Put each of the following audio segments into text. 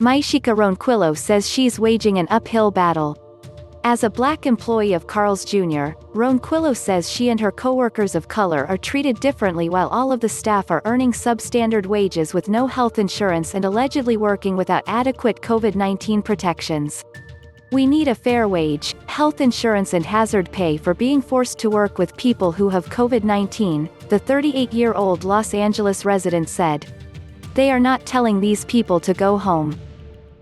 Mysheka Ronquillo says she's waging an uphill battle. As a black employee of Carl's Jr., Ronquillo says she and her coworkers of color are treated differently while all of the staff are earning substandard wages with no health insurance and allegedly working without adequate COVID-19 protections. We need a fair wage, health insurance and hazard pay for being forced to work with people who have COVID-19, the 38-year-old Los Angeles resident said. They are not telling these people to go home.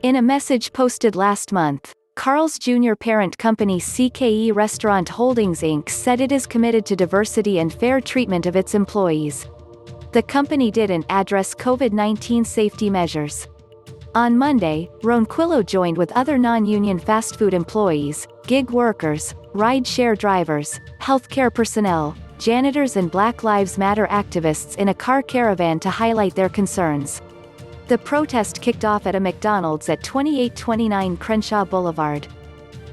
In a message posted last month, Carl's Jr. parent company CKE Restaurant Holdings Inc. said it is committed to diversity and fair treatment of its employees. The company didn't address COVID-19 safety measures. On Monday, Ronquillo joined with other non-union fast food employees, gig workers, ride-share drivers, healthcare personnel, janitors and Black Lives Matter activists in a car caravan to highlight their concerns. The protest kicked off at a McDonald's at 2829 Crenshaw Blvd.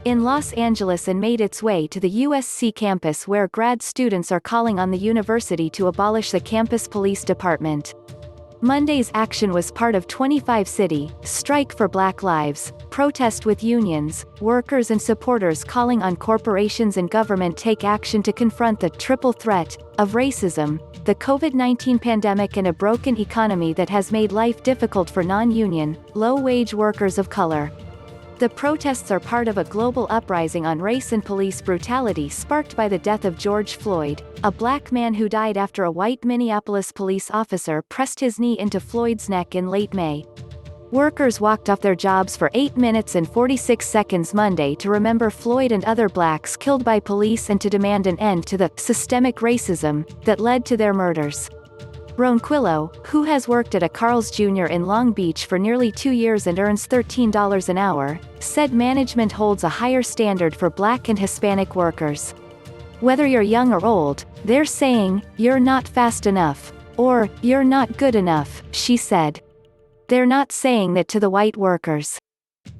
in Los Angeles and made its way to the USC campus where grad students are calling on the university to abolish the campus police department. Monday's action was part of 25 City, Strike for Black Lives, protest with unions, workers and supporters calling on corporations and government take action to confront the triple threat of racism, the COVID-19 pandemic and a broken economy that has made life difficult for non-union, low-wage workers of color. The protests are part of a global uprising on race and police brutality sparked by the death of George Floyd, a black man who died after a white Minneapolis police officer pressed his knee into Floyd's neck in late May. Workers walked off their jobs for 8 minutes and 46 seconds Monday to remember Floyd and other blacks killed by police and to demand an end to the systemic racism that led to their murders. Ronquillo, who has worked at a Carl's Jr. in Long Beach for nearly 2 years and earns $13 an hour, said management holds a higher standard for Black and Hispanic workers. Whether you're young or old, they're saying, "You're not fast enough," or "You're not good enough," she said. They're not saying that to the white workers.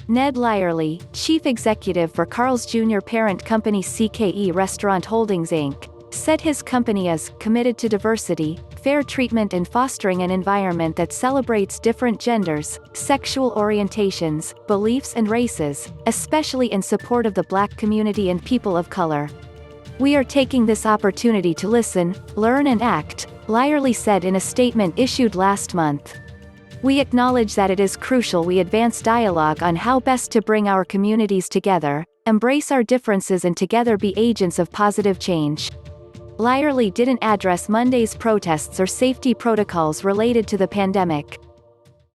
Ned Lyerly, chief executive for Carl's Jr. parent company CKE Restaurant Holdings Inc., said his company is committed to diversity, fair treatment and fostering an environment that celebrates different genders, sexual orientations, beliefs and races, especially in support of the Black community and people of color. We are taking this opportunity to listen, learn and act, Lyerly said in a statement issued last month. We acknowledge that it is crucial we advance dialogue on how best to bring our communities together, embrace our differences and together be agents of positive change. Lyerly didn't address Monday's protests or safety protocols related to the pandemic.